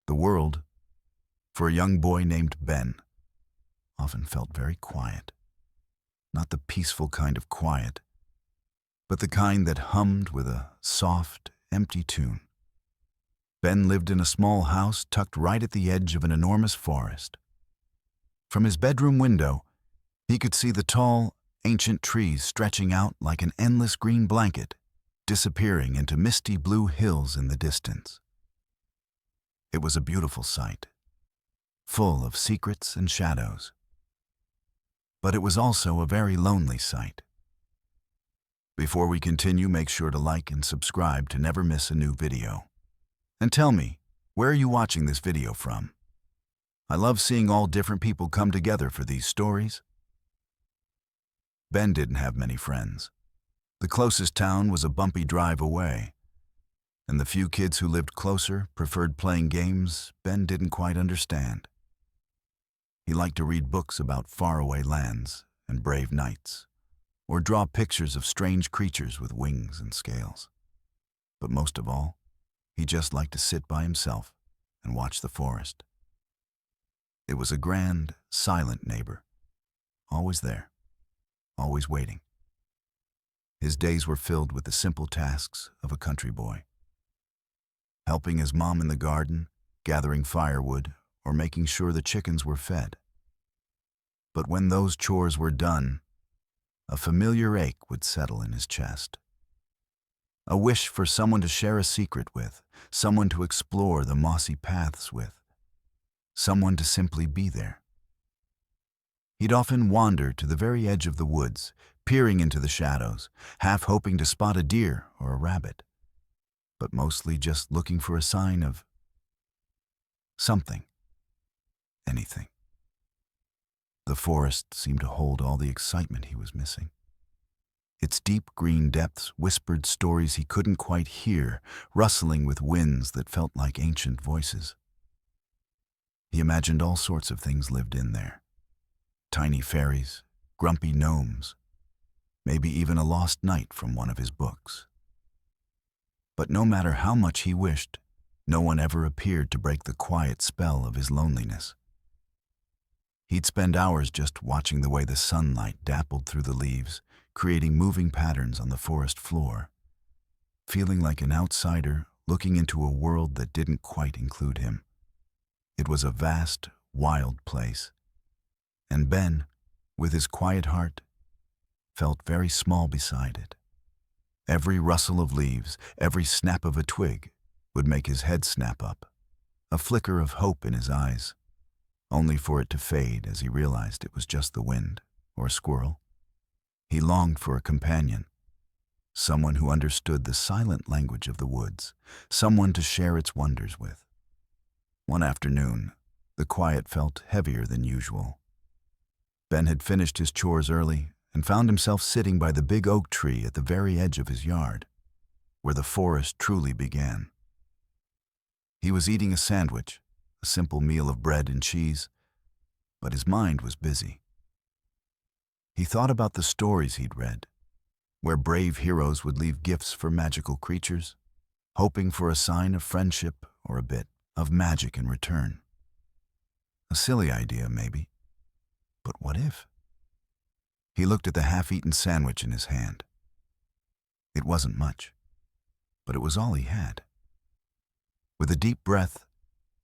The world, for a young boy named Ben, often felt very quiet. Not the peaceful kind of quiet, but the kind that hummed with a soft, empty tune. Ben lived in a small house tucked right at the edge of an enormous forest. From his bedroom window, he could see the tall, ancient trees stretching out like an endless green blanket, disappearing into misty blue hills in the distance. It was a beautiful sight, full of secrets and shadows. But it was also a very lonely sight. Before we continue, make sure to like and subscribe to never miss a new video. And tell me, where are you watching this video from? I love seeing all different people come together for these stories. Ben didn't have many friends. The closest town was a bumpy drive away, and the few kids who lived closer preferred playing games Ben didn't quite understand. He liked to read books about faraway lands and brave knights, or draw pictures of strange creatures with wings and scales. But most of all, he just liked to sit by himself and watch the forest. It was a grand, silent neighbor, always there, always waiting. His days were filled with the simple tasks of a country boy. Helping his mom in the garden, gathering firewood, or making sure the chickens were fed. But when those chores were done, a familiar ache would settle in his chest. A wish for someone to share a secret with, someone to explore the mossy paths with, someone to simply be there. He'd often wander to the very edge of the woods, peering into the shadows, half hoping to spot a deer or a rabbit, but mostly just looking for a sign of something, anything. The forest seemed to hold all the excitement he was missing. Its deep green depths whispered stories he couldn't quite hear, rustling with winds that felt like ancient voices. He imagined all sorts of things lived in there. Tiny fairies, grumpy gnomes, maybe even a lost knight from one of his books. But no matter how much he wished, no one ever appeared to break the quiet spell of his loneliness. He'd spend hours just watching the way the sunlight dappled through the leaves, creating moving patterns on the forest floor, feeling like an outsider looking into a world that didn't quite include him. It was a vast, wild place, and Ben, with his quiet heart, felt very small beside it. Every rustle of leaves, every snap of a twig would make his head snap up, a flicker of hope in his eyes, only for it to fade as he realized it was just the wind or a squirrel. He longed for a companion, someone who understood the silent language of the woods, someone to share its wonders with. One afternoon, the quiet felt heavier than usual. Ben had finished his chores early and found himself sitting by the big oak tree at the very edge of his yard, where the forest truly began. He was eating a sandwich, a simple meal of bread and cheese, but his mind was busy. He thought about the stories he'd read, where brave heroes would leave gifts for magical creatures, hoping for a sign of friendship or a bit of magic in return. A silly idea, maybe, but what if? He looked at the half-eaten sandwich in his hand. It wasn't much, but it was all he had. With a deep breath,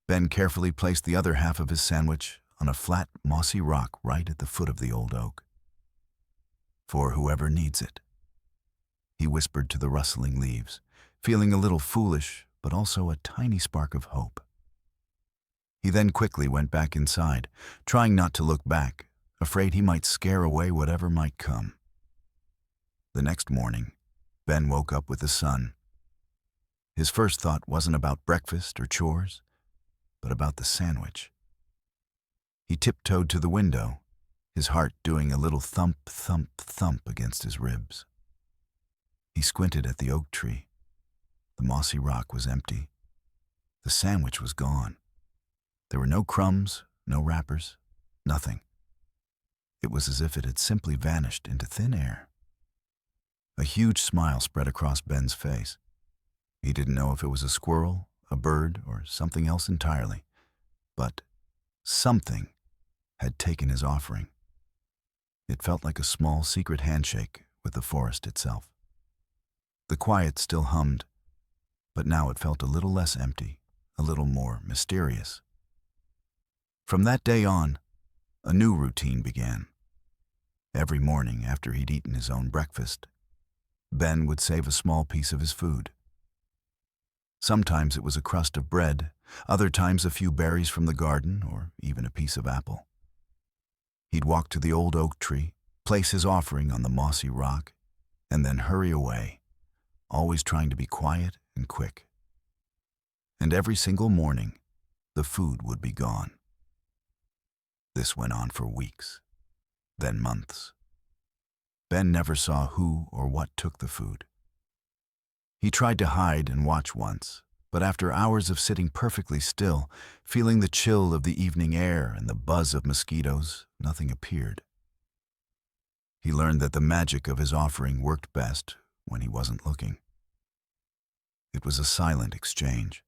Ben carefully placed the other half of his sandwich on a flat, mossy rock right at the foot of the old oak. "For whoever needs it," he whispered to the rustling leaves, feeling a little foolish, but also a tiny spark of hope. He then quickly went back inside, trying not to look back, afraid he might scare away whatever might come. The next morning, Ben woke up with the sun. His first thought wasn't about breakfast or chores, but about the sandwich. He tiptoed to the window, his heart doing a little thump, thump, thump against his ribs. He squinted at the oak tree. The mossy rock was empty. The sandwich was gone. There were no crumbs, no wrappers, nothing. It was as if it had simply vanished into thin air. A huge smile spread across Ben's face. He didn't know if it was a squirrel, a bird, or something else entirely. But something had taken his offering. It felt like a small secret handshake with the forest itself. The quiet still hummed, but now it felt a little less empty, a little more mysterious. From that day on, a new routine began. Every morning after he'd eaten his own breakfast, Ben would save a small piece of his food. Sometimes it was a crust of bread, other times a few berries from the garden, or even a piece of apple. He'd walk to the old oak tree, place his offering on the mossy rock, and then hurry away, always trying to be quiet and quick. And every single morning, the food would be gone. This went on for weeks, then months. Ben never saw who or what took the food. He tried to hide and watch once, but after hours of sitting perfectly still, feeling the chill of the evening air and the buzz of mosquitoes, nothing appeared. He learned that the magic of his offering worked best when he wasn't looking. It was a silent exchange,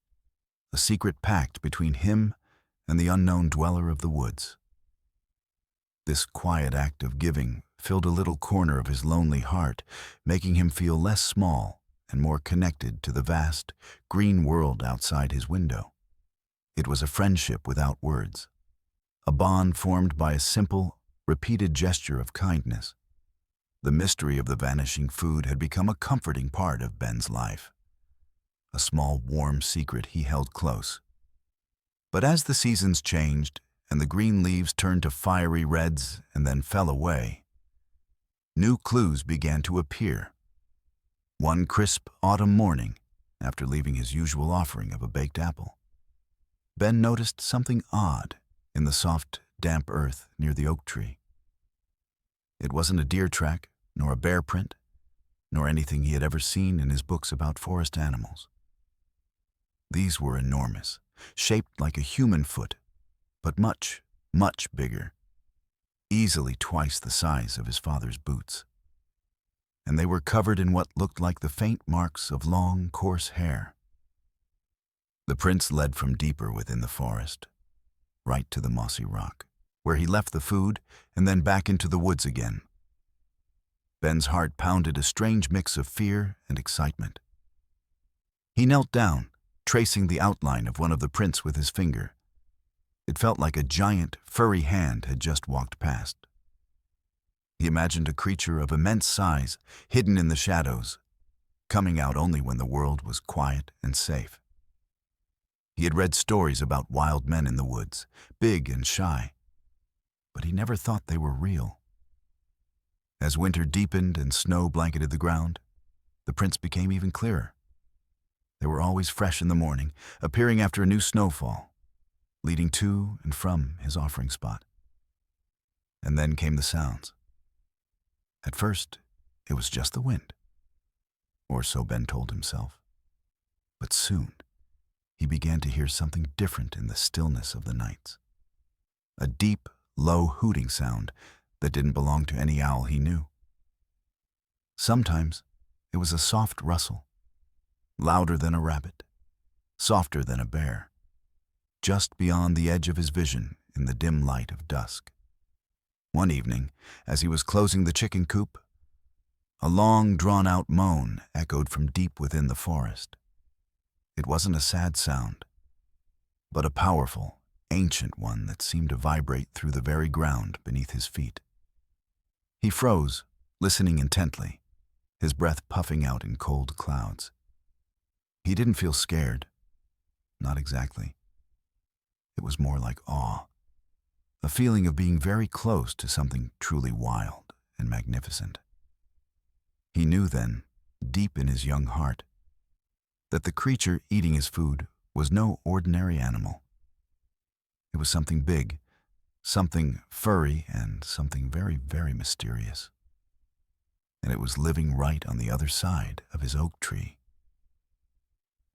a secret pact between him and the unknown dweller of the woods. This quiet act of giving filled a little corner of his lonely heart, making him feel less small and more connected to the vast, green world outside his window. It was a friendship without words, a bond formed by a simple, repeated gesture of kindness. The mystery of the vanishing food had become a comforting part of Ben's life, a small, warm secret he held close. But as the seasons changed and the green leaves turned to fiery reds and then fell away, new clues began to appear. One crisp autumn morning, after leaving his usual offering of a baked apple, Ben noticed something odd in the soft, damp earth near the oak tree. It wasn't a deer track, nor a bear print, nor anything he had ever seen in his books about forest animals. These were enormous, shaped like a human foot, but much, much bigger, easily twice the size of his father's boots. And they were covered in what looked like the faint marks of long, coarse hair. The prints led from deeper within the forest, right to the mossy rock, where he left the food and then back into the woods again. Ben's heart pounded a strange mix of fear and excitement. He knelt down, tracing the outline of one of the prints with his finger. It felt like a giant, furry hand had just walked past. He imagined a creature of immense size, hidden in the shadows, coming out only when the world was quiet and safe. He had read stories about wild men in the woods, big and shy, but he never thought they were real. As winter deepened and snow blanketed the ground, the prints became even clearer. They were always fresh in the morning, appearing after a new snowfall, leading to and from his offering spot. And then came the sounds. At first, it was just the wind, or so Ben told himself. But soon, he began to hear something different in the stillness of the nights. A deep, low hooting sound that didn't belong to any owl he knew. Sometimes, it was a soft rustle, louder than a rabbit, softer than a bear, just beyond the edge of his vision in the dim light of dusk. One evening, as he was closing the chicken coop, a long, drawn-out moan echoed from deep within the forest. It wasn't a sad sound, but a powerful, ancient one that seemed to vibrate through the very ground beneath his feet. He froze, listening intently, his breath puffing out in cold clouds. He didn't feel scared. Not exactly. It was more like awe, a feeling of being very close to something truly wild and magnificent. He knew then, deep in his young heart, that the creature eating his food was no ordinary animal. It was something big, something furry, and something very, very mysterious. And it was living right on the other side of his oak tree.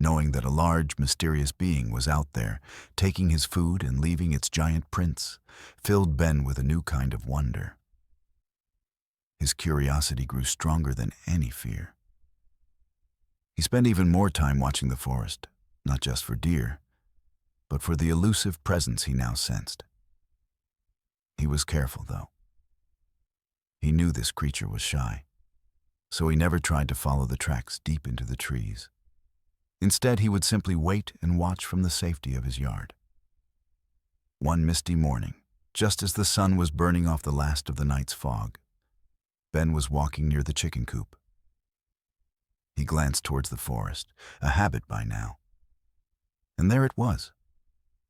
Knowing that a large, mysterious being was out there, taking his food and leaving its giant prints, filled Ben with a new kind of wonder. His curiosity grew stronger than any fear. He spent even more time watching the forest, not just for deer, but for the elusive presence he now sensed. He was careful, though. He knew this creature was shy, so he never tried to follow the tracks deep into the trees. Instead, he would simply wait and watch from the safety of his yard. One misty morning, just as the sun was burning off the last of the night's fog, Ben was walking near the chicken coop. He glanced towards the forest, a habit by now. And there it was,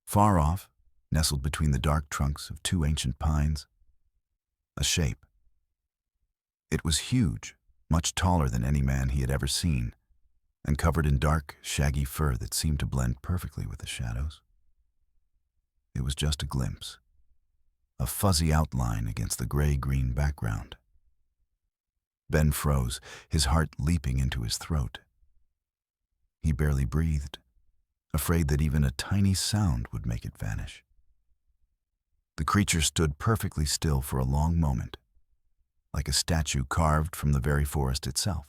far off, nestled between the dark trunks of two ancient pines. A shape. It was huge, much taller than any man he had ever seen, and covered in dark, shaggy fur that seemed to blend perfectly with the shadows. It was just a glimpse, a fuzzy outline against the gray-green background. Ben froze, his heart leaping into his throat. He barely breathed, afraid that even a tiny sound would make it vanish. The creature stood perfectly still for a long moment, like a statue carved from the very forest itself.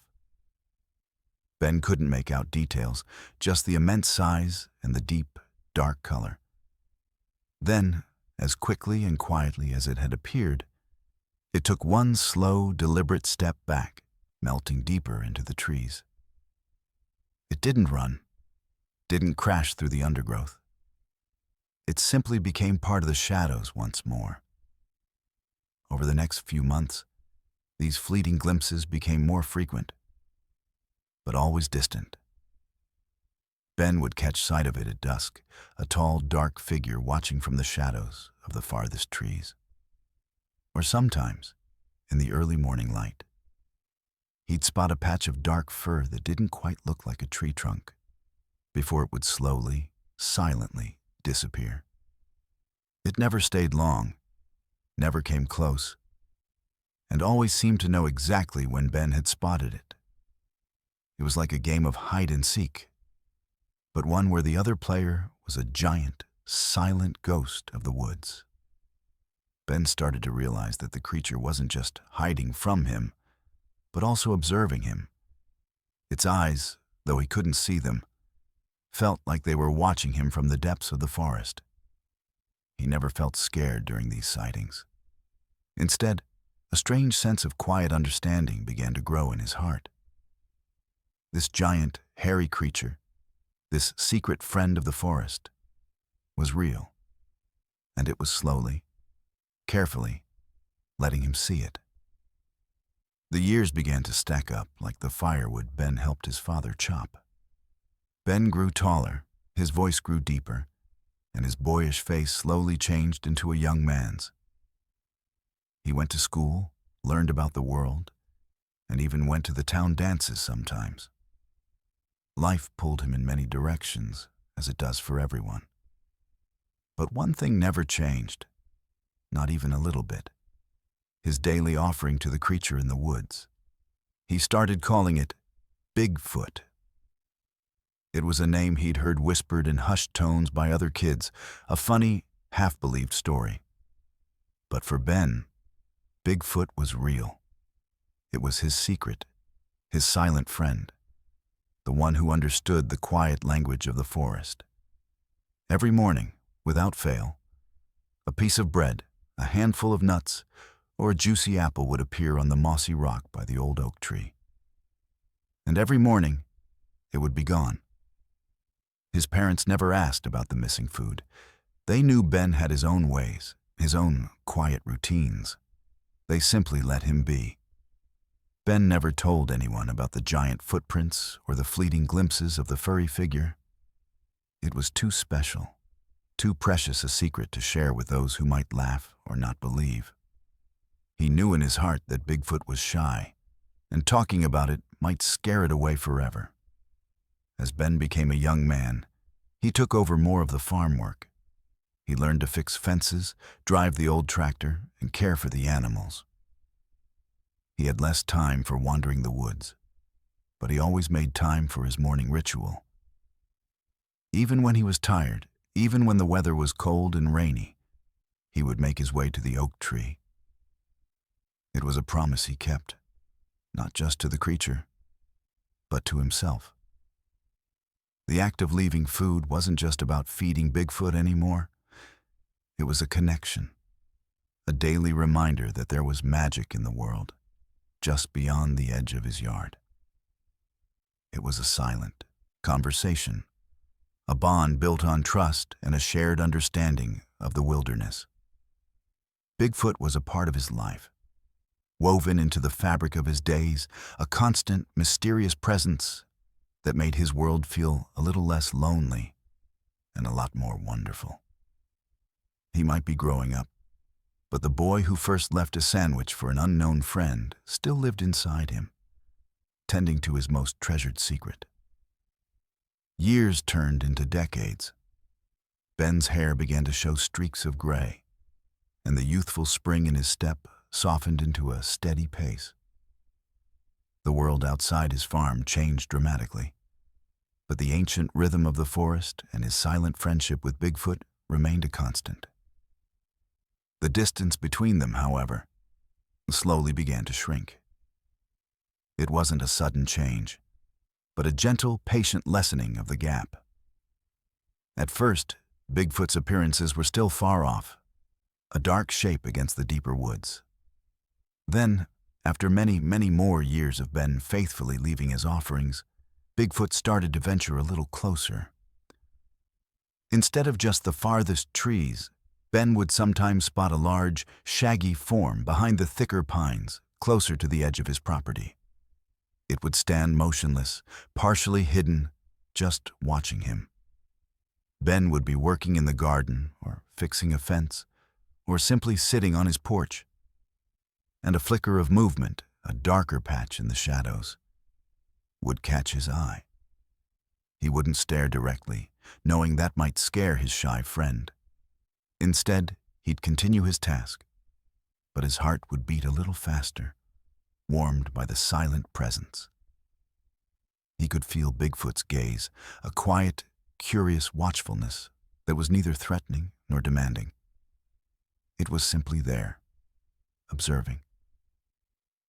Ben couldn't make out details, just the immense size and the deep, dark color. Then, as quickly and quietly as it had appeared, it took one slow, deliberate step back, melting deeper into the trees. It didn't run, didn't crash through the undergrowth. It simply became part of the shadows once more. Over the next few months, these fleeting glimpses became more frequent, but always distant. Ben would catch sight of it at dusk, a tall, dark figure watching from the shadows of the farthest trees. Or sometimes, in the early morning light, he'd spot a patch of dark fur that didn't quite look like a tree trunk, before it would slowly, silently disappear. It never stayed long, never came close, and always seemed to know exactly when Ben had spotted it. It was like a game of hide and seek, but one where the other player was a giant, silent ghost of the woods. Ben started to realize that the creature wasn't just hiding from him, but also observing him. Its eyes, though he couldn't see them, felt like they were watching him from the depths of the forest. He never felt scared during these sightings. Instead, a strange sense of quiet understanding began to grow in his heart. This giant, hairy creature, this secret friend of the forest, was real, and it was slowly, carefully, letting him see it. The years began to stack up like the firewood Ben helped his father chop. Ben grew taller, his voice grew deeper, and his boyish face slowly changed into a young man's. He went to school, learned about the world, and even went to the town dances sometimes. Life pulled him in many directions, as it does for everyone. But one thing never changed, not even a little bit: his daily offering to the creature in the woods. He started calling it Bigfoot. It was a name he'd heard whispered in hushed tones by other kids, a funny, half-believed story. But for Ben, Bigfoot was real. It was his secret, his silent friend, the one who understood the quiet language of the forest. Every morning, without fail, a piece of bread, a handful of nuts, or a juicy apple would appear on the mossy rock by the old oak tree. And every morning, it would be gone. His parents never asked about the missing food. They knew Ben had his own ways, his own quiet routines. They simply let him be. Ben never told anyone about the giant footprints or the fleeting glimpses of the furry figure. It was too special, too precious a secret to share with those who might laugh or not believe. He knew in his heart that Bigfoot was shy, and talking about it might scare it away forever. As Ben became a young man, he took over more of the farm work. He learned to fix fences, drive the old tractor, and care for the animals. He had less time for wandering the woods, but he always made time for his morning ritual. Even when he was tired, even when the weather was cold and rainy, he would make his way to the oak tree. It was a promise he kept, not just to the creature, but to himself. The act of leaving food wasn't just about feeding Bigfoot anymore. It was a connection, a daily reminder that there was magic in the world, just beyond the edge of his yard. It was a silent conversation, a bond built on trust and a shared understanding of the wilderness. Bigfoot was a part of his life, woven into the fabric of his days, a constant, mysterious presence that made his world feel a little less lonely and a lot more wonderful. He might be growing up, but the boy who first left a sandwich for an unknown friend still lived inside him, tending to his most treasured secret. Years turned into decades. Ben's hair began to show streaks of gray, and the youthful spring in his step softened into a steady pace. The world outside his farm changed dramatically, but the ancient rhythm of the forest and his silent friendship with Bigfoot remained a constant. The distance between them, however, slowly began to shrink. It wasn't a sudden change, but a gentle, patient lessening of the gap. At first, Bigfoot's appearances were still far off, a dark shape against the deeper woods. Then, after many, many more years of Ben faithfully leaving his offerings, Bigfoot started to venture a little closer. Instead of just the farthest trees, Ben would sometimes spot a large, shaggy form behind the thicker pines, closer to the edge of his property. It would stand motionless, partially hidden, just watching him. Ben would be working in the garden, or fixing a fence, or simply sitting on his porch. And a flicker of movement, a darker patch in the shadows, would catch his eye. He wouldn't stare directly, knowing that might scare his shy friend. Instead, he'd continue his task, but his heart would beat a little faster, warmed by the silent presence. He could feel Bigfoot's gaze, a quiet, curious watchfulness that was neither threatening nor demanding. It was simply there, observing.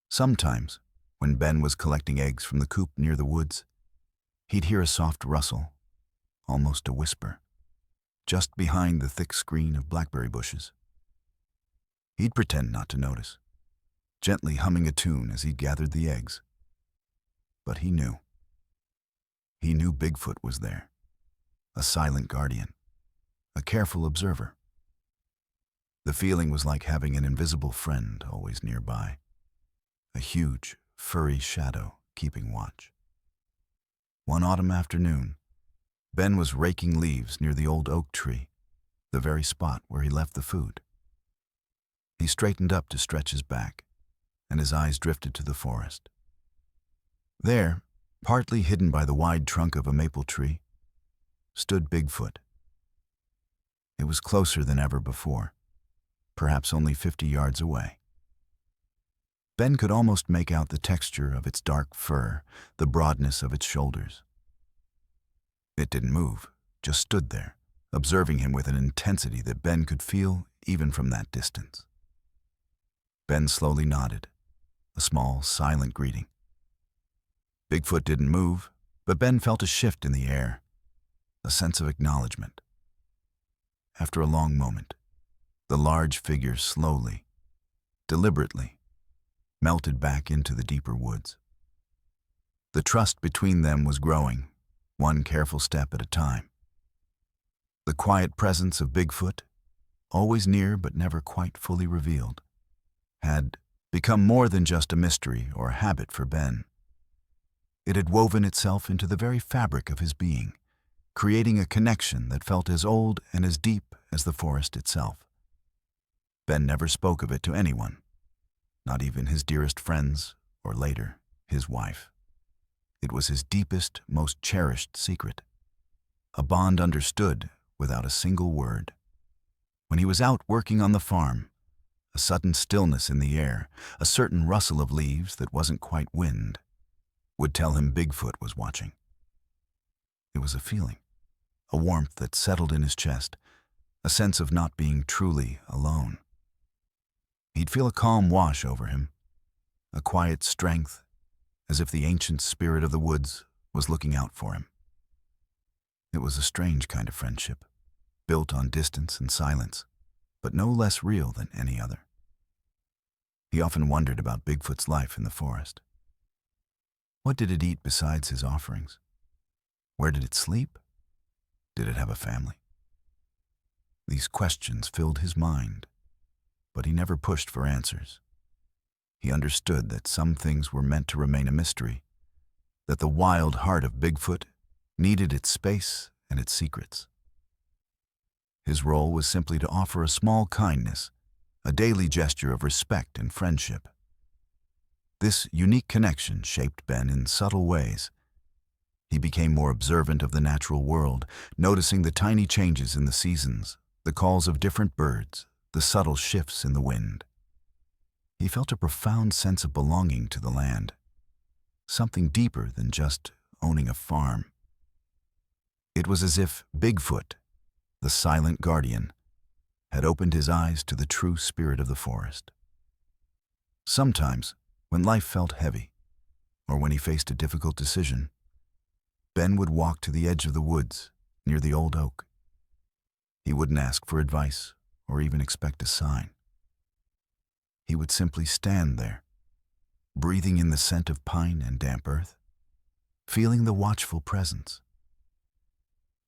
Sometimes, when Ben was collecting eggs from the coop near the woods, he'd hear a soft rustle, almost a whisper, just behind the thick screen of blackberry bushes. He'd pretend not to notice, gently humming a tune as he gathered the eggs. But he knew. He knew Bigfoot was there, a silent guardian, a careful observer. The feeling was like having an invisible friend always nearby, a huge, furry shadow keeping watch. One autumn afternoon, Ben was raking leaves near the old oak tree, the very spot where he left the food. He straightened up to stretch his back, and his eyes drifted to the forest. There, partly hidden by the wide trunk of a maple tree, stood Bigfoot. It was closer than ever before, perhaps only 50 yards away. Ben could almost make out the texture of its dark fur, the broadness of its shoulders. It didn't move, just stood there, observing him with an intensity that Ben could feel even from that distance. Ben slowly nodded, a small, silent greeting. Bigfoot didn't move, but Ben felt a shift in the air, a sense of acknowledgement. After a long moment, the large figure slowly, deliberately, melted back into the deeper woods. The trust between them was growing, one careful step at a time. The quiet presence of Bigfoot, always near but never quite fully revealed, had become more than just a mystery or a habit for Ben. It had woven itself into the very fabric of his being, creating a connection that felt as old and as deep as the forest itself. Ben never spoke of it to anyone, not even his dearest friends or later, his wife. It was his deepest, most cherished secret, a bond understood without a single word. When he was out working on the farm, a sudden stillness in the air, a certain rustle of leaves that wasn't quite wind, would tell him Bigfoot was watching. It was a feeling, a warmth that settled in his chest, a sense of not being truly alone. He'd feel a calm wash over him, a quiet strength, as if the ancient spirit of the woods was looking out for him. It was a strange kind of friendship, built on distance and silence, but no less real than any other. He often wondered about Bigfoot's life in the forest. What did it eat besides his offerings? Where did it sleep? Did it have a family? These questions filled his mind, but he never pushed for answers. He understood that some things were meant to remain a mystery, that the wild heart of Bigfoot needed its space and its secrets. His role was simply to offer a small kindness, a daily gesture of respect and friendship. This unique connection shaped Ben in subtle ways. He became more observant of the natural world, noticing the tiny changes in the seasons, the calls of different birds, the subtle shifts in the wind. He felt a profound sense of belonging to the land, something deeper than just owning a farm. It was as if Bigfoot, the silent guardian, had opened his eyes to the true spirit of the forest. Sometimes, when life felt heavy, or when he faced a difficult decision, Ben would walk to the edge of the woods near the old oak. He wouldn't ask for advice or even expect a sign. He would simply stand there, breathing in the scent of pine and damp earth, feeling the watchful presence.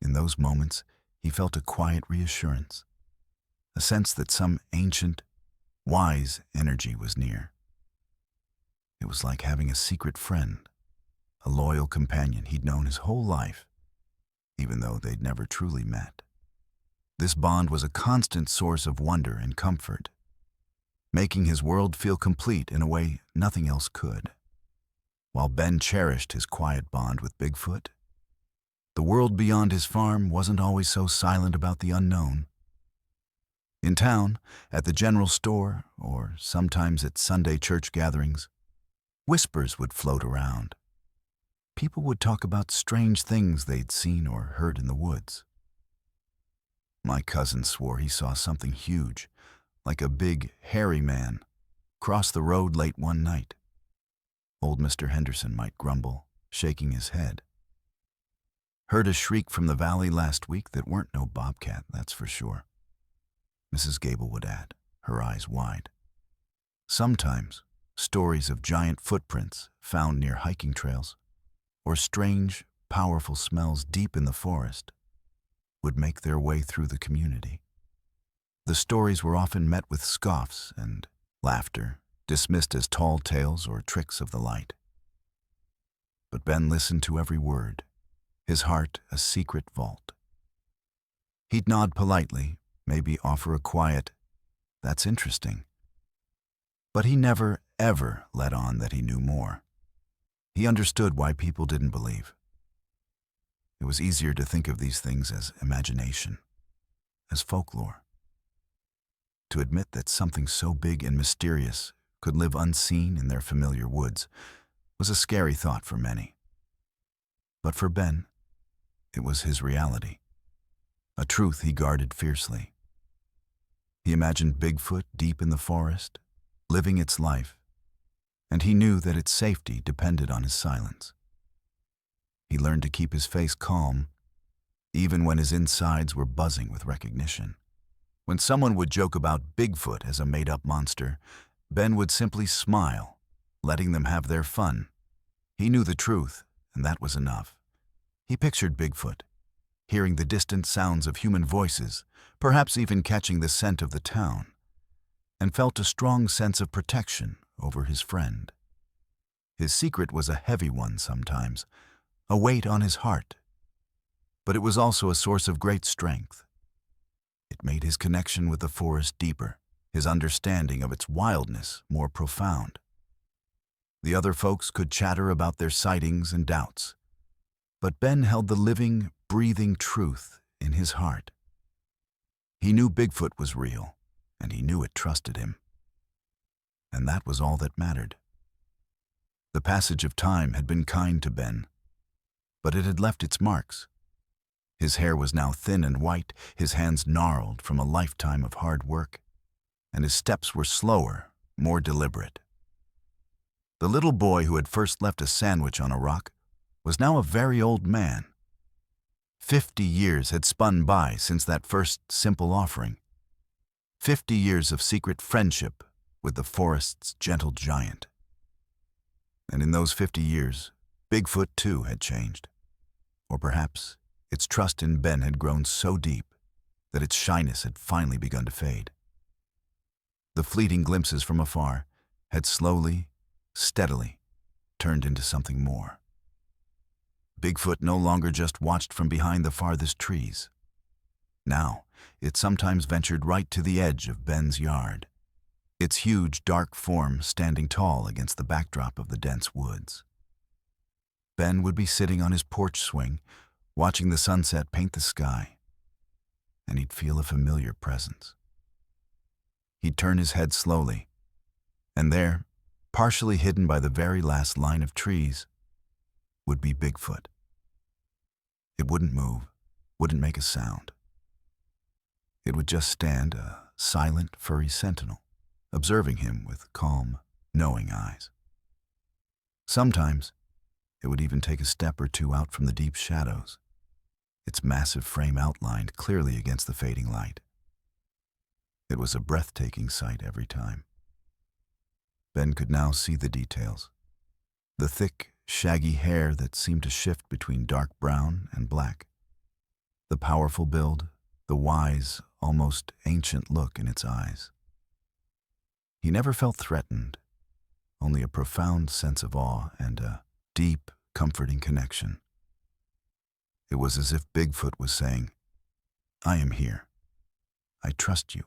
In those moments, he felt a quiet reassurance, a sense that some ancient, wise energy was near. It was like having a secret friend, a loyal companion he'd known his whole life, even though they'd never truly met. This bond was a constant source of wonder and comfort, making his world feel complete in a way nothing else could. While Ben cherished his quiet bond with Bigfoot, the world beyond his farm wasn't always so silent about the unknown. In town, at the general store, or sometimes at Sunday church gatherings, whispers would float around. People would talk about strange things they'd seen or heard in the woods. My cousin swore he saw something huge, like a big, hairy man, cross the road late one night. Old Mr. Henderson might grumble, shaking his head. Heard a shriek from the valley last week that weren't no bobcat, that's for sure. Mrs. Gable would add, her eyes wide. Sometimes, stories of giant footprints found near hiking trails, or strange, powerful smells deep in the forest, would make their way through the community. The stories were often met with scoffs and laughter, dismissed as tall tales or tricks of the light. But Ben listened to every word, his heart a secret vault. He'd nod politely, maybe offer a quiet, "That's interesting." But he never, ever let on that he knew more. He understood why people didn't believe. It was easier to think of these things as imagination, as folklore. To admit that something so big and mysterious could live unseen in their familiar woods was a scary thought for many. But for Ben, it was his reality, a truth he guarded fiercely. He imagined Bigfoot deep in the forest, living its life, and he knew that its safety depended on his silence. He learned to keep his face calm, even when his insides were buzzing with recognition. When someone would joke about Bigfoot as a made-up monster, Ben would simply smile, letting them have their fun. He knew the truth, and that was enough. He pictured Bigfoot, hearing the distant sounds of human voices, perhaps even catching the scent of the town, and felt a strong sense of protection over his friend. His secret was a heavy one sometimes, a weight on his heart, but it was also a source of great strength. It made his connection with the forest deeper, his understanding of its wildness more profound. The other folks could chatter about their sightings and doubts, but Ben held the living, breathing truth in his heart. He knew Bigfoot was real, and he knew it trusted him. And that was all that mattered. The passage of time had been kind to Ben, but it had left its marks. His hair was now thin and white, his hands gnarled from a lifetime of hard work, and his steps were slower, more deliberate. The little boy who had first left a sandwich on a rock was now a very old man. 50 years had spun by since that first simple offering. 50 years of secret friendship with the forest's gentle giant. And in those 50 years, Bigfoot too had changed. Or perhaps its trust in Ben had grown so deep that its shyness had finally begun to fade. The fleeting glimpses from afar had slowly, steadily turned into something more. Bigfoot no longer just watched from behind the farthest trees. Now, it sometimes ventured right to the edge of Ben's yard, its huge, dark form standing tall against the backdrop of the dense woods. Ben would be sitting on his porch swing, watching the sunset paint the sky, and he'd feel a familiar presence. He'd turn his head slowly, and there, partially hidden by the very last line of trees, would be Bigfoot. It wouldn't move, wouldn't make a sound. It would just stand, a silent, furry sentinel, observing him with calm, knowing eyes. Sometimes, it would even take a step or two out from the deep shadows, its massive frame outlined clearly against the fading light. It was a breathtaking sight every time. Ben could now see the details. The thick, shaggy hair that seemed to shift between dark brown and black. The powerful build, the wise, almost ancient look in its eyes. He never felt threatened, only a profound sense of awe and a deep, comforting connection. It was as if Bigfoot was saying, "I am here. I trust you."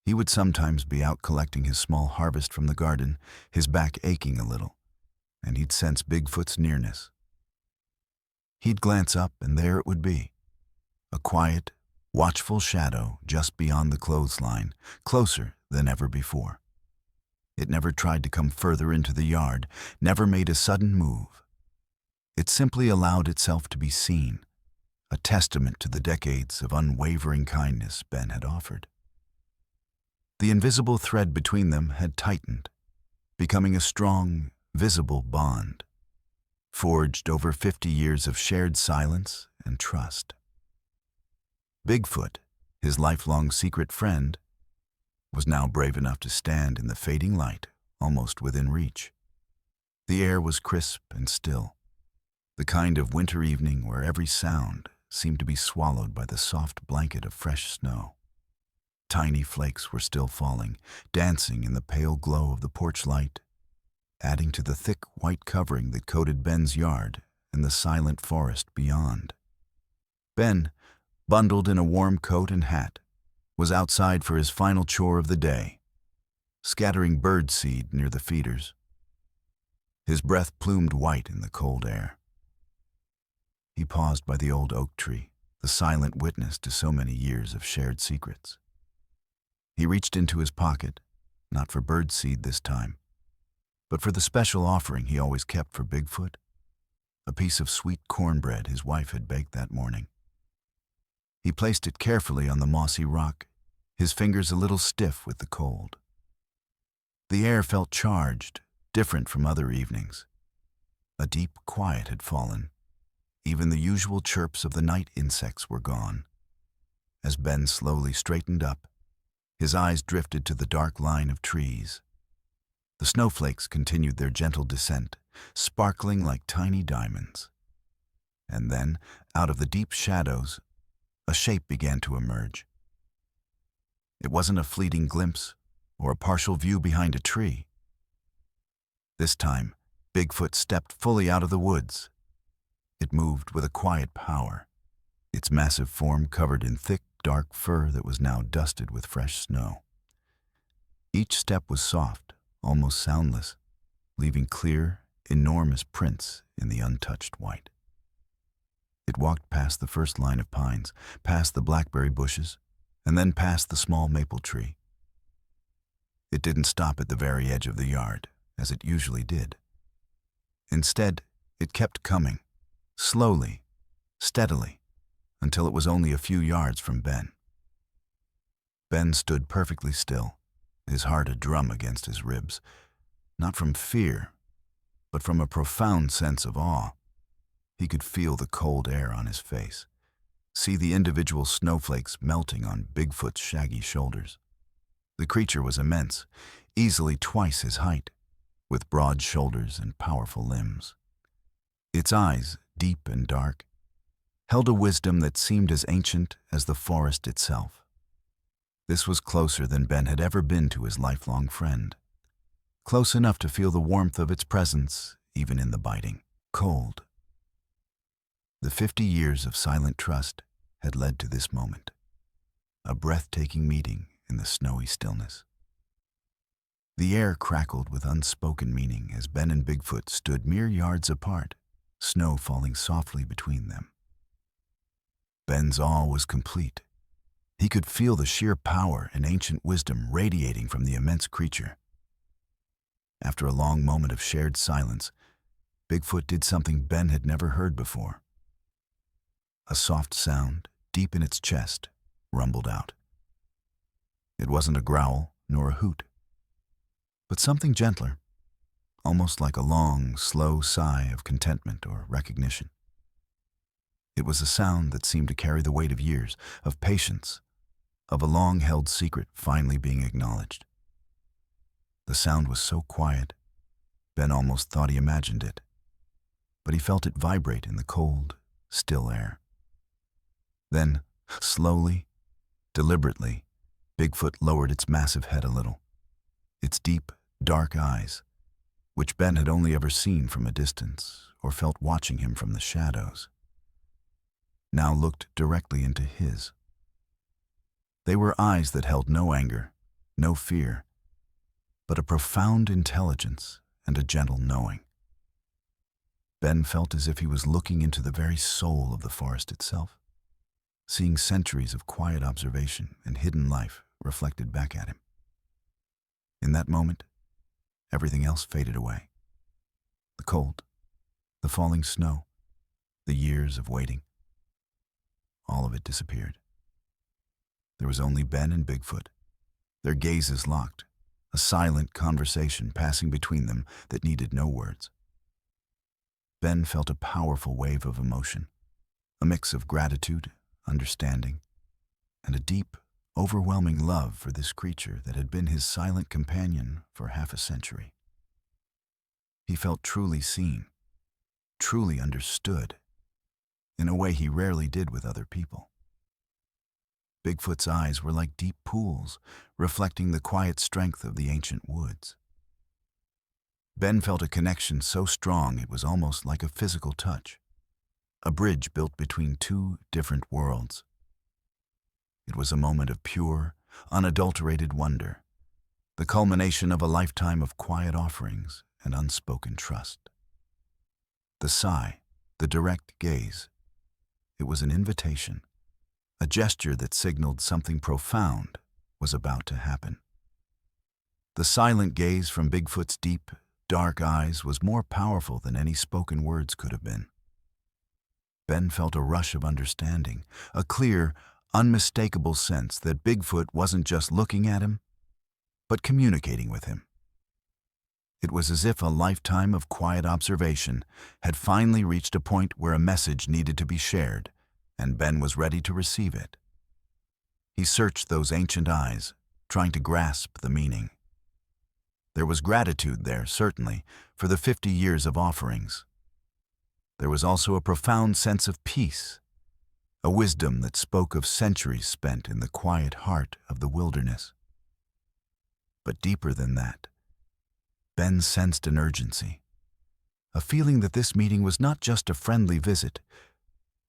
He would sometimes be out collecting his small harvest from the garden, his back aching a little, and he'd sense Bigfoot's nearness. He'd glance up, and there it would be, a quiet, watchful shadow just beyond the clothesline, closer than ever before. It never tried to come further into the yard, never made a sudden move. It simply allowed itself to be seen, a testament to the decades of unwavering kindness Ben had offered. The invisible thread between them had tightened, becoming a strong, visible bond, forged over 50 years of shared silence and trust. Bigfoot, his lifelong secret friend, was now brave enough to stand in the fading light, almost within reach. The air was crisp and still, the kind of winter evening where every sound seemed to be swallowed by the soft blanket of fresh snow. Tiny flakes were still falling, dancing in the pale glow of the porch light, adding to the thick white covering that coated Ben's yard and the silent forest beyond. Ben, bundled in a warm coat and hat, was outside for his final chore of the day, scattering bird seed near the feeders. His breath plumed white in the cold air. He paused by the old oak tree, the silent witness to so many years of shared secrets. He reached into his pocket, not for bird seed this time, but for the special offering he always kept for Bigfoot, a piece of sweet cornbread his wife had baked that morning. He placed it carefully on the mossy rock, his fingers a little stiff with the cold. The air felt charged, different from other evenings. A deep quiet had fallen. Even the usual chirps of the night insects were gone. As Ben slowly straightened up, his eyes drifted to the dark line of trees. The snowflakes continued their gentle descent, sparkling like tiny diamonds. And then, out of the deep shadows, a shape began to emerge. It wasn't a fleeting glimpse or a partial view behind a tree. This time, Bigfoot stepped fully out of the woods. It moved with a quiet power, its massive form covered in thick, dark fur that was now dusted with fresh snow. Each step was soft, almost soundless, leaving clear, enormous prints in the untouched white. It walked past the first line of pines, past the blackberry bushes, and then past the small maple tree. It didn't stop at the very edge of the yard, as it usually did. Instead, it kept coming, slowly, steadily, until it was only a few yards from Ben. Ben stood perfectly still, his heart a drum against his ribs, not from fear, but from a profound sense of awe. He could feel the cold air on his face, see the individual snowflakes melting on Bigfoot's shaggy shoulders. The creature was immense, easily twice his height, with broad shoulders and powerful limbs. Its eyes, deep and dark, held a wisdom that seemed as ancient as the forest itself. This was closer than Ben had ever been to his lifelong friend. Close enough to feel the warmth of its presence, even in the biting cold. The 50 years of silent trust had led to this moment, a breathtaking meeting in the snowy stillness. The air crackled with unspoken meaning as Ben and Bigfoot stood mere yards apart, snow falling softly between them. Ben's awe was complete. He could feel the sheer power and ancient wisdom radiating from the immense creature. After a long moment of shared silence, Bigfoot did something Ben had never heard before. A soft sound, deep in its chest, rumbled out. It wasn't a growl nor a hoot, but something gentler, almost like a long, slow sigh of contentment or recognition. It was a sound that seemed to carry the weight of years, of patience, of a long-held secret finally being acknowledged. The sound was so quiet, Ben almost thought he imagined it, but he felt it vibrate in the cold, still air. Then, slowly, deliberately, Bigfoot lowered its massive head a little. Its deep, dark eyes, which Ben had only ever seen from a distance or felt watching him from the shadows, now looked directly into his. They were eyes that held no anger, no fear, but a profound intelligence and a gentle knowing. Ben felt as if he was looking into the very soul of the forest itself, seeing centuries of quiet observation and hidden life reflected back at him. In that moment, everything else faded away. The cold, the falling snow, the years of waiting. All of it disappeared. There was only Ben and Bigfoot, their gazes locked, a silent conversation passing between them that needed no words. Ben felt a powerful wave of emotion, a mix of gratitude, understanding, and a deep, overwhelming love for this creature that had been his silent companion for half a century. He felt truly seen, truly understood, in a way he rarely did with other people. Bigfoot's eyes were like deep pools, reflecting the quiet strength of the ancient woods. Ben felt a connection so strong it was almost like a physical touch, a bridge built between two different worlds. It was a moment of pure, unadulterated wonder, the culmination of a lifetime of quiet offerings and unspoken trust. The sigh, the direct gaze, it was an invitation, a gesture that signaled something profound was about to happen. The silent gaze from Bigfoot's deep, dark eyes was more powerful than any spoken words could have been. Ben felt a rush of understanding, a clear, unmistakable sense that Bigfoot wasn't just looking at him, but communicating with him. It was as if a lifetime of quiet observation had finally reached a point where a message needed to be shared, and Ben was ready to receive it. He searched those ancient eyes, trying to grasp the meaning. There was gratitude there, certainly, for the 50 years of offerings. There was also a profound sense of peace, a wisdom that spoke of centuries spent in the quiet heart of the wilderness. But deeper than that, Ben sensed an urgency, a feeling that this meeting was not just a friendly visit,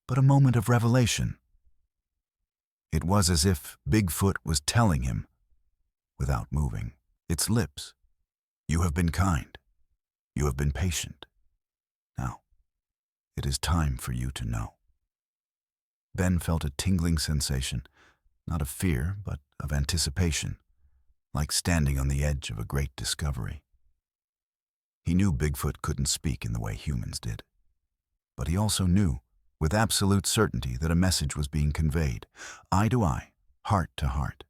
but a moment of revelation. It was as if Bigfoot was telling him, without moving, its lips, "You have been kind. You have been patient. Now, it is time for you to know." Ben felt a tingling sensation, not of fear, but of anticipation, like standing on the edge of a great discovery. He knew Bigfoot couldn't speak in the way humans did, but he also knew, with absolute certainty, that a message was being conveyed, eye to eye, heart to heart.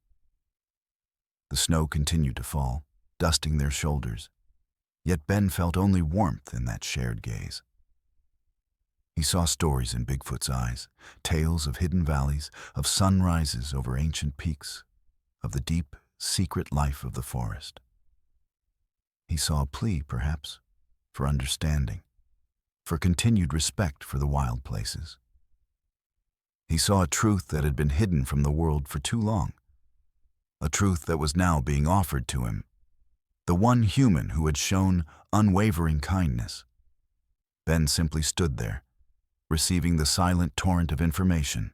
The snow continued to fall, dusting their shoulders, yet Ben felt only warmth in that shared gaze. He saw stories in Bigfoot's eyes, tales of hidden valleys, of sunrises over ancient peaks, of the deep, secret life of the forest. He saw a plea, perhaps, for understanding, for continued respect for the wild places. He saw a truth that had been hidden from the world for too long, a truth that was now being offered to him, the one human who had shown unwavering kindness. Ben simply stood there, receiving the silent torrent of information.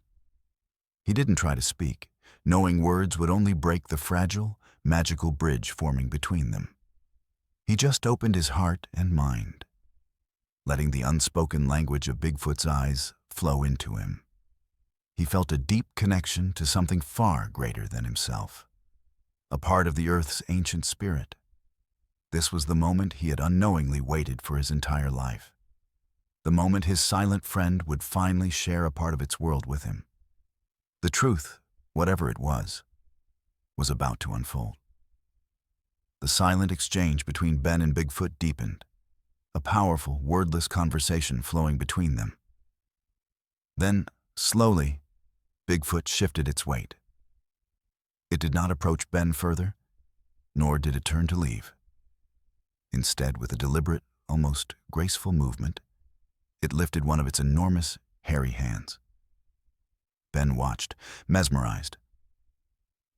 He didn't try to speak, knowing words would only break the fragile, magical bridge forming between them. He just opened his heart and mind, letting the unspoken language of Bigfoot's eyes flow into him. He felt a deep connection to something far greater than himself, a part of the Earth's ancient spirit. This was the moment he had unknowingly waited for his entire life. The moment his silent friend would finally share a part of its world with him. The truth, whatever it was about to unfold. The silent exchange between Ben and Bigfoot deepened, a powerful, wordless conversation flowing between them. Then, slowly, Bigfoot shifted its weight. It did not approach Ben further, nor did it turn to leave. Instead, with a deliberate, almost graceful movement, it lifted one of its enormous, hairy hands. Ben watched, mesmerized.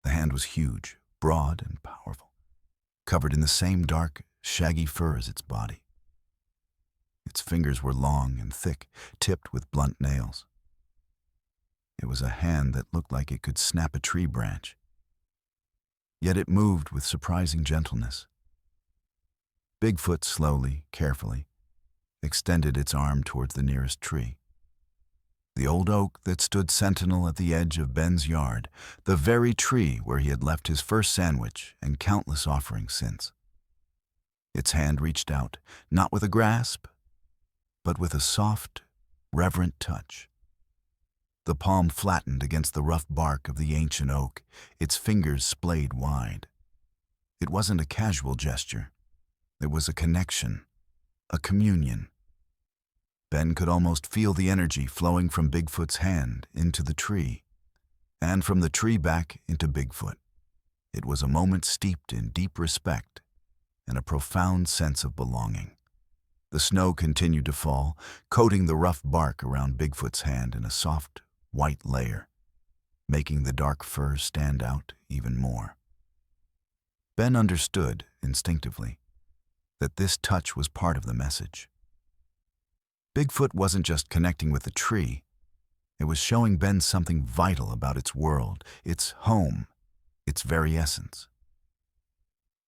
The hand was huge, broad, and powerful, covered in the same dark, shaggy fur as its body. Its fingers were long and thick, tipped with blunt nails. It was a hand that looked like it could snap a tree branch. Yet it moved with surprising gentleness. Bigfoot slowly, carefully, extended its arm towards the nearest tree. The old oak that stood sentinel at the edge of Ben's yard, the very tree where he had left his first sandwich and countless offerings since. Its hand reached out, not with a grasp, but with a soft, reverent touch. The palm flattened against the rough bark of the ancient oak, its fingers splayed wide. It wasn't a casual gesture. It was a connection, a communion. Ben could almost feel the energy flowing from Bigfoot's hand into the tree, and from the tree back into Bigfoot. It was a moment steeped in deep respect and a profound sense of belonging. The snow continued to fall, coating the rough bark around Bigfoot's hand in a soft, white layer, making the dark fur stand out even more. Ben understood, instinctively, that this touch was part of the message. Bigfoot wasn't just connecting with the tree. It was showing Ben something vital about its world, its home, its very essence.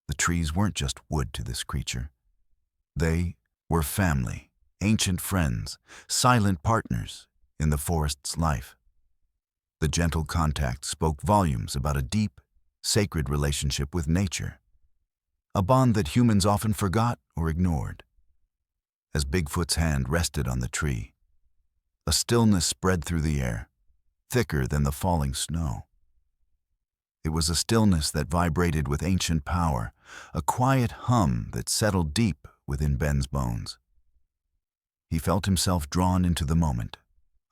The trees weren't just wood to this creature. They were family, ancient friends, silent partners in the forest's life. The gentle contact spoke volumes about a deep, sacred relationship with nature, a bond that humans often forgot or ignored. As Bigfoot's hand rested on the tree, a stillness spread through the air, thicker than the falling snow. It was a stillness that vibrated with ancient power, a quiet hum that settled deep within Ben's bones. He felt himself drawn into the moment,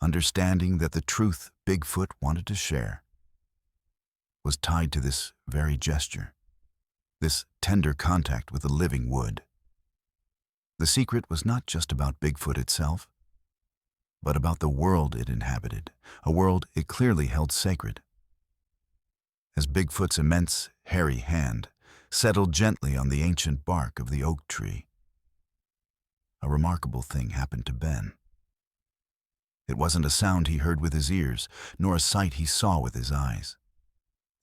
understanding that the truth Bigfoot wanted to share was tied to this very gesture, this tender contact with the living wood. The secret was not just about Bigfoot itself, but about the world it inhabited, a world it clearly held sacred. As Bigfoot's immense, hairy hand settled gently on the ancient bark of the oak tree, a remarkable thing happened to Ben. It wasn't a sound he heard with his ears, nor a sight he saw with his eyes.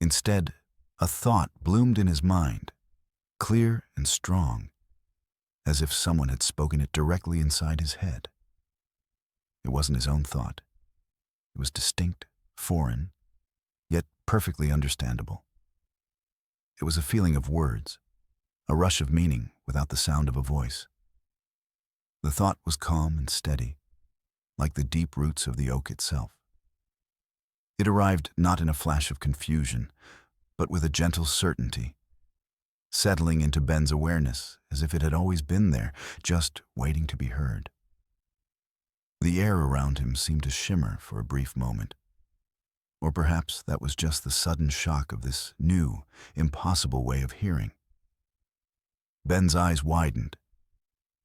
Instead, a thought bloomed in his mind, clear and strong, as if someone had spoken it directly inside his head. It wasn't his own thought. It was distinct, foreign, yet perfectly understandable. It was a feeling of words, a rush of meaning without the sound of a voice. The thought was calm and steady, like the deep roots of the oak itself. It arrived not in a flash of confusion, but with a gentle certainty, settling into Ben's awareness as if it had always been there, just waiting to be heard. The air around him seemed to shimmer for a brief moment. Or perhaps that was just the sudden shock of this new, impossible way of hearing. Ben's eyes widened,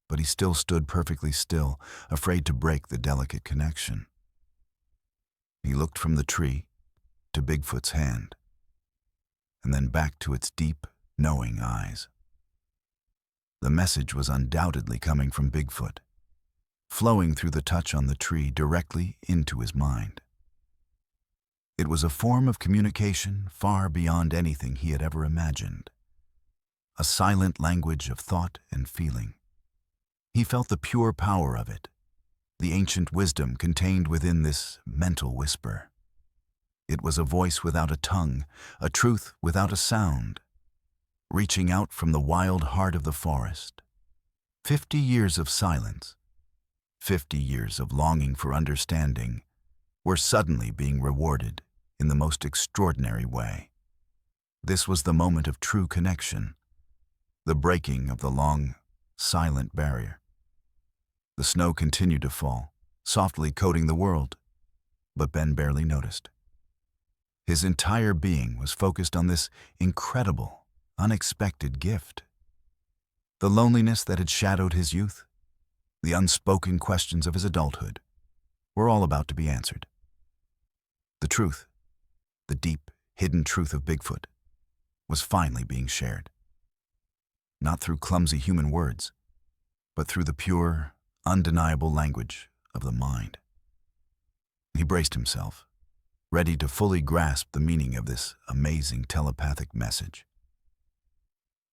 but he still stood perfectly still, afraid to break the delicate connection. He looked from the tree to Bigfoot's hand, and then back to its deep, knowing eyes. The message was undoubtedly coming from Bigfoot, flowing through the touch on the tree directly into his mind. It was a form of communication far beyond anything he had ever imagined, a silent language of thought and feeling. He felt the pure power of it, the ancient wisdom contained within this mental whisper. It was a voice without a tongue, a truth without a sound, reaching out from the wild heart of the forest. 50 years of silence, 50 years of longing for understanding, were suddenly being rewarded in the most extraordinary way. This was the moment of true connection, the breaking of the long, silent barrier. The snow continued to fall, softly coating the world, but Ben barely noticed. His entire being was focused on this incredible, unexpected gift. The loneliness that had shadowed his youth, the unspoken questions of his adulthood, were all about to be answered. The truth, the deep, hidden truth of Bigfoot, was finally being shared. Not through clumsy human words, but through the pure, undeniable language of the mind. He braced himself, ready to fully grasp the meaning of this amazing telepathic message.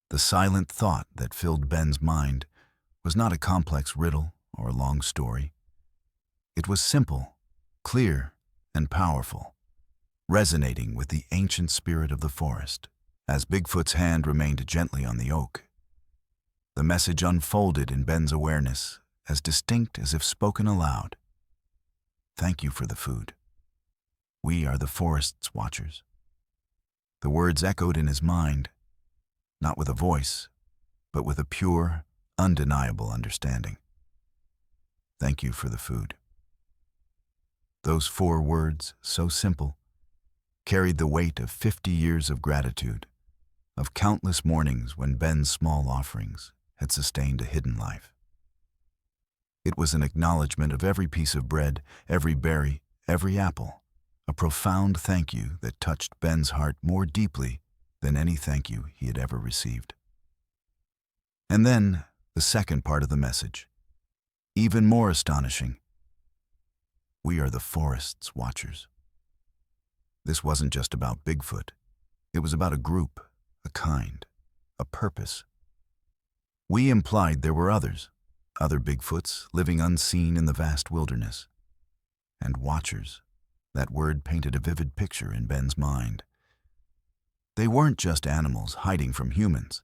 The silent thought that filled Ben's mind was not a complex riddle or a long story. It was simple, clear, and powerful, resonating with the ancient spirit of the forest. As Bigfoot's hand remained gently on the oak, the message unfolded in Ben's awareness, as distinct as if spoken aloud. Thank you for the food. We are the forest's watchers. The words echoed in his mind, not with a voice, but with a pure, undeniable understanding. Thank you for the food. Those 4 words, so simple, carried the weight of 50 years of gratitude, of countless mornings when Ben's small offerings had sustained a hidden life. It was an acknowledgement of every piece of bread, every berry, every apple, a profound thank you that touched Ben's heart more deeply than any thank you he had ever received. And then, the second part of the message, even more astonishing. We are the forest's watchers. This wasn't just about Bigfoot. It was about a group, a kind, a purpose. We implied there were others, other Bigfoots living unseen in the vast wilderness. And watchers, that word painted a vivid picture in Ben's mind. They weren't just animals hiding from humans.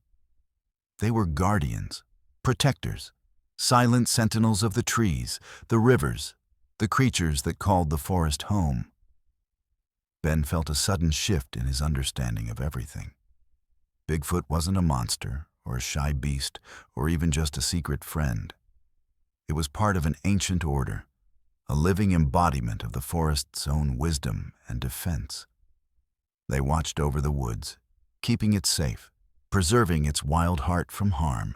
They were guardians, protectors, silent sentinels of the trees, the rivers, the creatures that called the forest home. Ben felt a sudden shift in his understanding of everything. Bigfoot wasn't a monster, or a shy beast, or even just a secret friend. It was part of an ancient order, a living embodiment of the forest's own wisdom and defense. They watched over the woods, keeping it safe, preserving its wild heart from harm.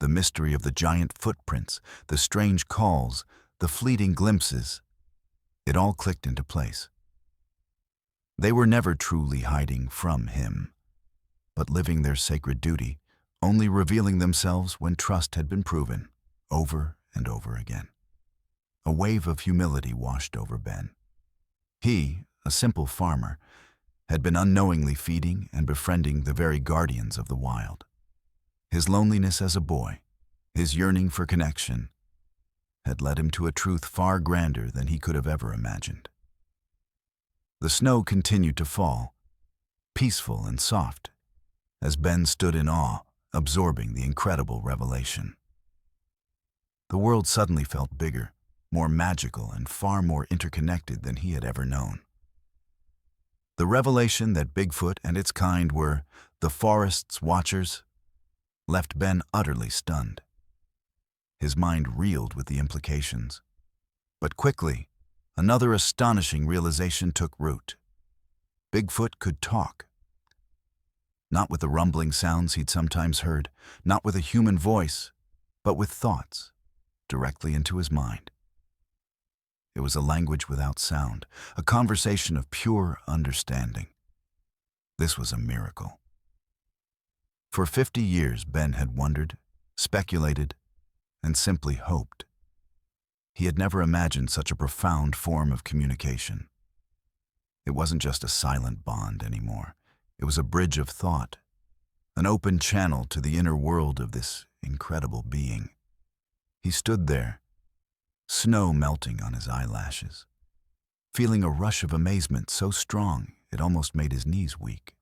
The mystery of the giant footprints, the strange calls, the fleeting glimpses, it all clicked into place. They were never truly hiding from him, but living their sacred duty, only revealing themselves when trust had been proven, over and over again. A wave of humility washed over Ben. He, a simple farmer, had been unknowingly feeding and befriending the very guardians of the wild. His loneliness as a boy, his yearning for connection, had led him to a truth far grander than he could have ever imagined. The snow continued to fall, peaceful and soft, as Ben stood in awe, absorbing the incredible revelation. The world suddenly felt bigger, more magical, and far more interconnected than he had ever known. The revelation that Bigfoot and its kind were the forest's watchers left Ben utterly stunned. His mind reeled with the implications, But quickly, another astonishing realization took root. Bigfoot could talk. Not with the rumbling sounds he'd sometimes heard, not with a human voice, but with thoughts, directly into his mind. It was a language without sound, a conversation of pure understanding. This was a miracle. For 50 years, Ben had wondered, speculated, and simply hoped. He had never imagined such a profound form of communication. It wasn't just a silent bond anymore. It was a bridge of thought, an open channel to the inner world of this incredible being. He stood there, snow melting on his eyelashes, feeling a rush of amazement so strong it almost made his knees weak.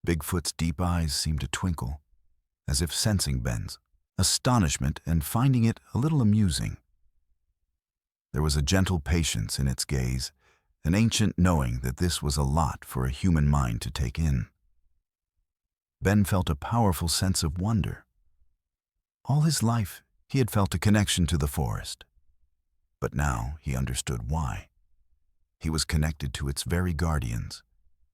Bigfoot's deep eyes seemed to twinkle, as if sensing Ben's astonishment and finding it a little amusing. There was a gentle patience in its gaze, an ancient knowing that this was a lot for a human mind to take in. Ben felt a powerful sense of wonder. All his life, he had felt a connection to the forest. But now he understood why. He was connected to its very guardians,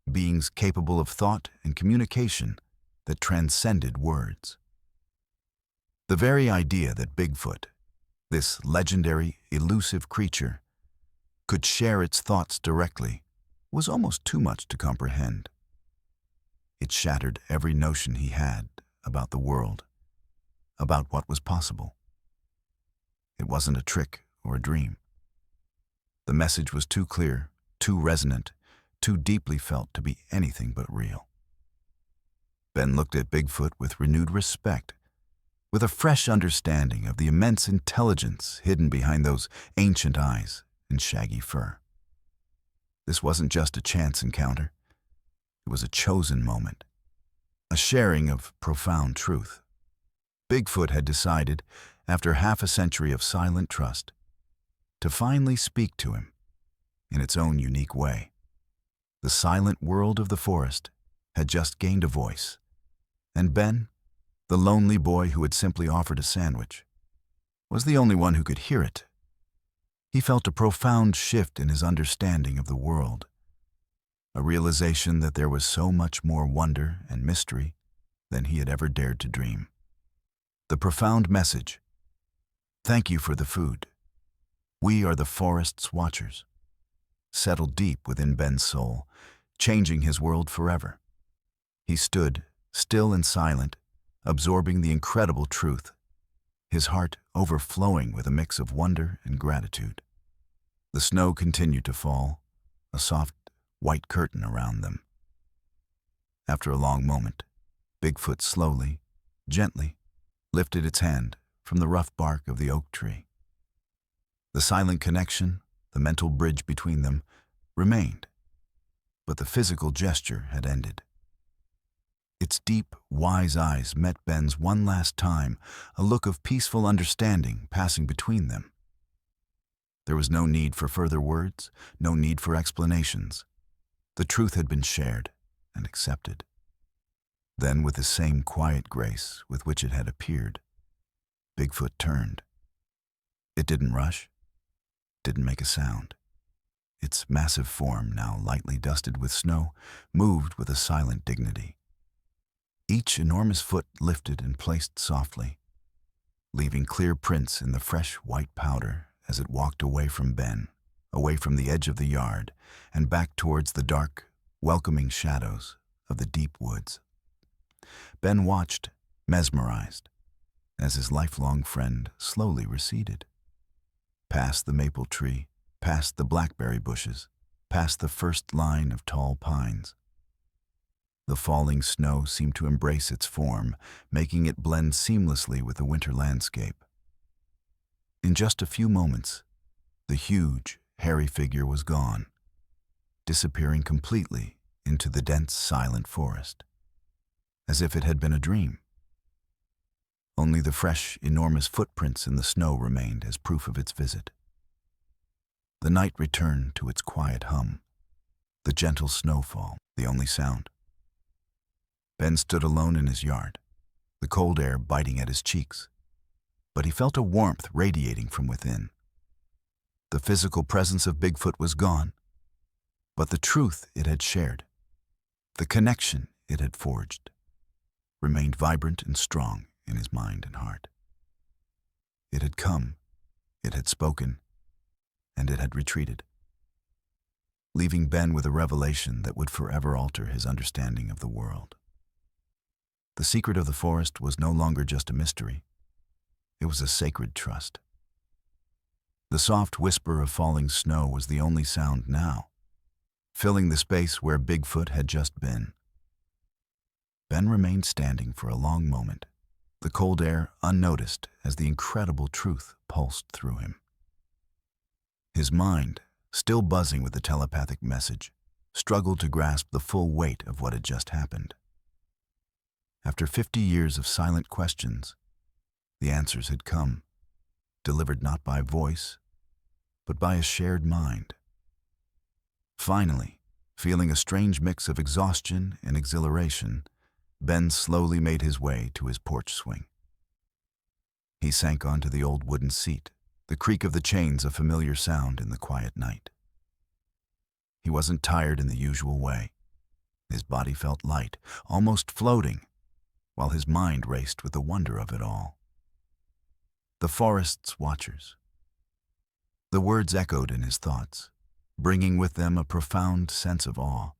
beings capable of thought and communication that transcended words. The very idea that Bigfoot, this legendary, elusive creature, could share its thoughts directly was almost too much to comprehend. It shattered every notion he had about the world, about what was possible. It wasn't a trick or a dream. The message was too clear, too resonant, too deeply felt to be anything but real. Ben looked at Bigfoot with renewed respect, with a fresh understanding of the immense intelligence hidden behind those ancient eyes and shaggy fur. This wasn't just a chance encounter. It was a chosen moment, a sharing of profound truth. Bigfoot had decided, after half a century of silent trust, to finally speak to him in its own unique way. The silent world of the forest had just gained a voice, and Ben, the lonely boy who had simply offered a sandwich, was the only one who could hear it. He felt a profound shift in his understanding of the world, a realization that there was so much more wonder and mystery than he had ever dared to dream. The profound message, "Thank you for the food. We are the forest's watchers," settled deep within Ben's soul, changing his world forever. He stood, still and silent, absorbing the incredible truth, his heart overflowing with a mix of wonder and gratitude. The snow continued to fall, a soft, white curtain around them. After a long moment, Bigfoot slowly, gently, lifted its hand from the rough bark of the oak tree. The silent connection, the mental bridge between them, remained, but the physical gesture had ended. Its deep, wise eyes met Ben's one last time, a look of peaceful understanding passing between them. There was no need for further words, no need for explanations. The truth had been shared and accepted. Then, with the same quiet grace with which it had appeared, Bigfoot turned. It didn't rush, didn't make a sound. Its massive form, now lightly dusted with snow, moved with a silent dignity. Each enormous foot lifted and placed softly, leaving clear prints in the fresh white powder as it walked away from Ben, away from the edge of the yard, and back towards the dark, welcoming shadows of the deep woods. Ben watched, mesmerized, as his lifelong friend slowly receded. Past the maple tree, past the blackberry bushes, past the first line of tall pines. The falling snow seemed to embrace its form, making it blend seamlessly with the winter landscape. In just a few moments, the huge, hairy figure was gone, disappearing completely into the dense, silent forest, as if it had been a dream. Only the fresh, enormous footprints in the snow remained as proof of its visit. The night returned to its quiet hum, the gentle snowfall, the only sound. Ben stood alone in his yard, the cold air biting at his cheeks, but he felt a warmth radiating from within. The physical presence of Bigfoot was gone, but the truth it had shared, the connection it had forged, remained vibrant and strong in his mind and heart. It had come, it had spoken, and it had retreated, leaving Ben with a revelation that would forever alter his understanding of the world. The secret of the forest was no longer just a mystery. It was a sacred trust. The soft whisper of falling snow was the only sound now, filling the space where Bigfoot had just been. Ben remained standing for a long moment, the cold air unnoticed as the incredible truth pulsed through him. His mind, still buzzing with the telepathic message, struggled to grasp the full weight of what had just happened. After 50 years of silent questions, the answers had come, delivered not by voice, but by a shared mind. Finally, feeling a strange mix of exhaustion and exhilaration, Ben slowly made his way to his porch swing. He sank onto the old wooden seat, the creak of the chains a familiar sound in the quiet night. He wasn't tired in the usual way. His body felt light, almost floating, while his mind raced with the wonder of it all. The forest's watchers. The words echoed in his thoughts, bringing with them a profound sense of awe.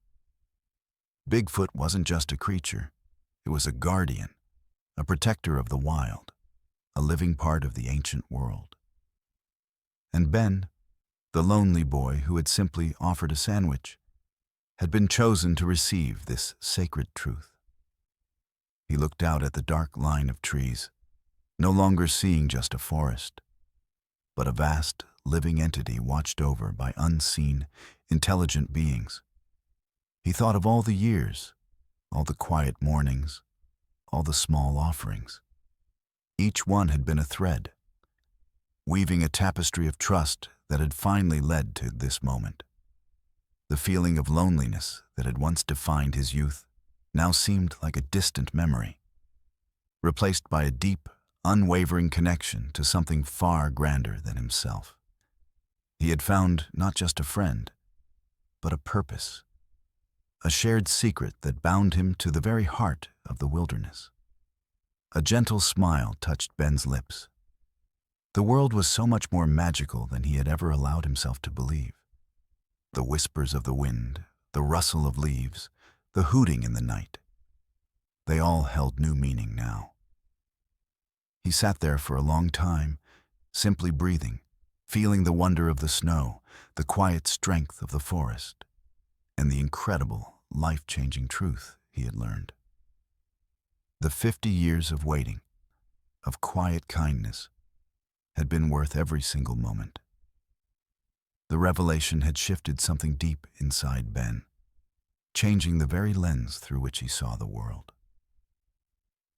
Bigfoot wasn't just a creature. It was a guardian, a protector of the wild, a living part of the ancient world. And Ben, the lonely boy who had simply offered a sandwich, had been chosen to receive this sacred truth. He looked out at the dark line of trees, no longer seeing just a forest, but a vast, living entity watched over by unseen, intelligent beings. He thought of all the years, all the quiet mornings, all the small offerings. Each one had been a thread, weaving a tapestry of trust that had finally led to this moment. The feeling of loneliness that had once defined his youth now seemed like a distant memory, replaced by a deep, unwavering connection to something far grander than himself. He had found not just a friend, but a purpose, a shared secret that bound him to the very heart of the wilderness. A gentle smile touched Ben's lips. The world was so much more magical than he had ever allowed himself to believe. The whispers of the wind, the rustle of leaves, the hooting in the night, they all held new meaning now. He sat there for a long time, simply breathing, feeling the wonder of the snow, the quiet strength of the forest, and the incredible, life-changing truth he had learned. The 50 years of waiting, of quiet kindness, had been worth every single moment. The revelation had shifted something deep inside Ben, changing the very lens through which he saw the world.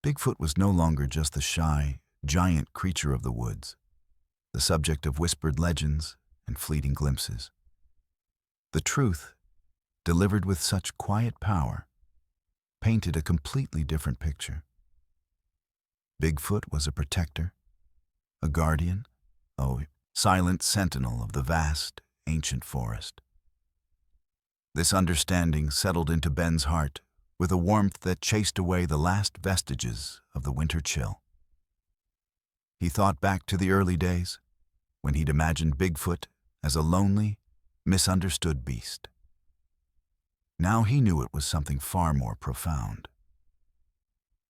Bigfoot was no longer just the shy, giant creature of the woods, the subject of whispered legends and fleeting glimpses. The truth, delivered with such quiet power, painted a completely different picture. Bigfoot was a protector, a guardian, a silent sentinel of the vast, ancient forest. This understanding settled into Ben's heart with a warmth that chased away the last vestiges of the winter chill. He thought back to the early days, when he'd imagined Bigfoot as a lonely, misunderstood beast. Now he knew it was something far more profound.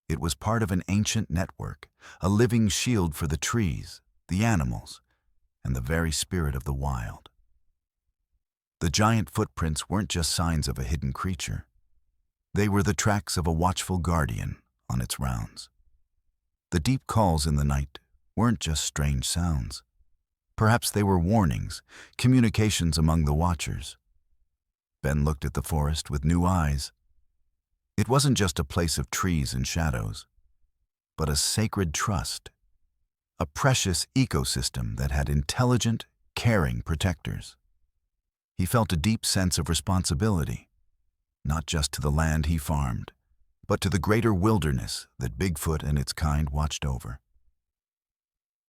It was part of an ancient network, a living shield for the trees, the animals, and the very spirit of the wild. The giant footprints weren't just signs of a hidden creature. They were the tracks of a watchful guardian on its rounds. The deep calls in the night weren't just strange sounds. Perhaps they were warnings, communications among the watchers. Ben looked at the forest with new eyes. It wasn't just a place of trees and shadows, but a sacred trust, a precious ecosystem that had intelligent, caring protectors. He felt a deep sense of responsibility, not just to the land he farmed, but to the greater wilderness that Bigfoot and its kind watched over.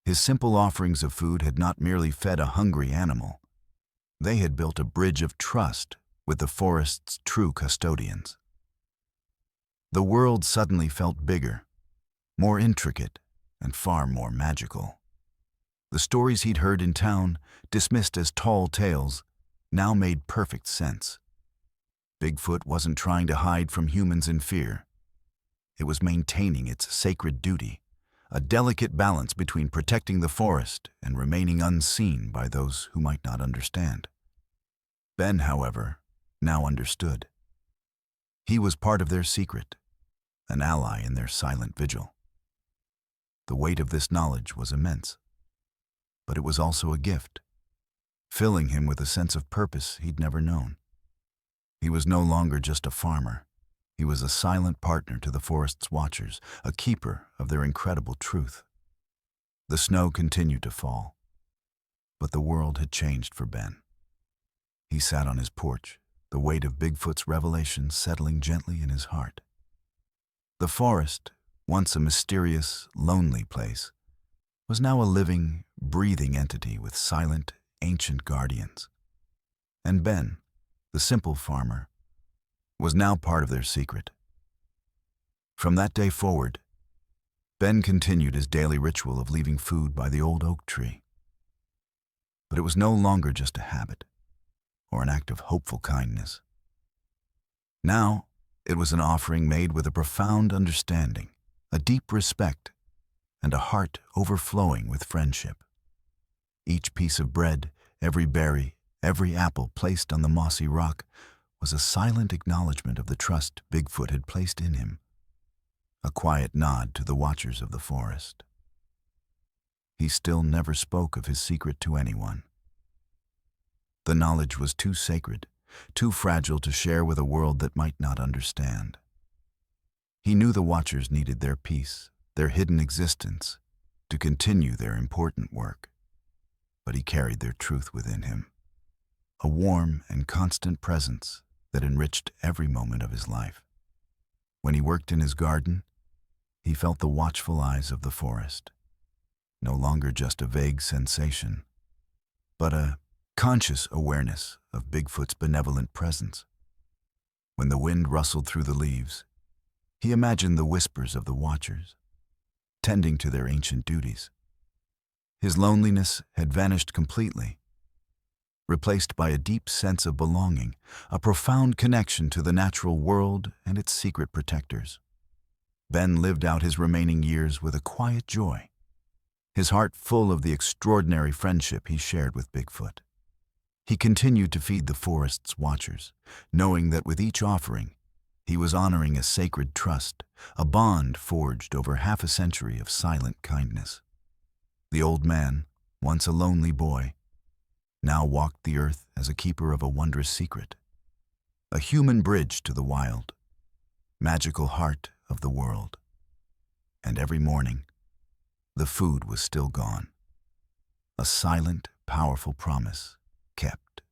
His simple offerings of food had not merely fed a hungry animal. They had built a bridge of trust with the forest's true custodians. The world suddenly felt bigger, more intricate, and far more magical. The stories he'd heard in town, dismissed as tall tales, now made perfect sense. Bigfoot wasn't trying to hide from humans in fear. It was maintaining its sacred duty, a delicate balance between protecting the forest and remaining unseen by those who might not understand. Ben, however, now understood. He was part of their secret, an ally in their silent vigil. The weight of this knowledge was immense, but it was also a gift, filling him with a sense of purpose he'd never known. He was no longer just a farmer. He was a silent partner to the forest's watchers, a keeper of their incredible truth. The snow continued to fall, but the world had changed for Ben. He sat on his porch, the weight of Bigfoot's revelation settling gently in his heart. The forest, once a mysterious, lonely place, was now a living, breathing entity with silent, ancient guardians. And Ben, the simple farmer, was now part of their secret. From that day forward, Ben continued his daily ritual of leaving food by the old oak tree. But it was no longer just a habit or an act of hopeful kindness. Now, it was an offering made with a profound understanding, a deep respect, and a heart overflowing with friendship. Each piece of bread, every berry, every apple placed on the mossy rock was a silent acknowledgement of the trust Bigfoot had placed in him, a quiet nod to the watchers of the forest. He still never spoke of his secret to anyone. The knowledge was too sacred, too fragile to share with a world that might not understand. He knew the watchers needed their peace, their hidden existence, to continue their important work. But he carried their truth within him, a warm and constant presence that enriched every moment of his life. When he worked in his garden, he felt the watchful eyes of the forest, no longer just a vague sensation, but a conscious awareness of Bigfoot's benevolent presence. When the wind rustled through the leaves, he imagined the whispers of the watchers, tending to their ancient duties. His loneliness had vanished completely, replaced by a deep sense of belonging, a profound connection to the natural world and its secret protectors. Ben lived out his remaining years with a quiet joy, his heart full of the extraordinary friendship he shared with Bigfoot. He continued to feed the forest's watchers, knowing that with each offering, he was honoring a sacred trust, a bond forged over half a century of silent kindness. The old man, once a lonely boy, now walked the earth as a keeper of a wondrous secret, a human bridge to the wild, magical heart of the world. And every morning, the food was still gone, a silent, powerful promise kept.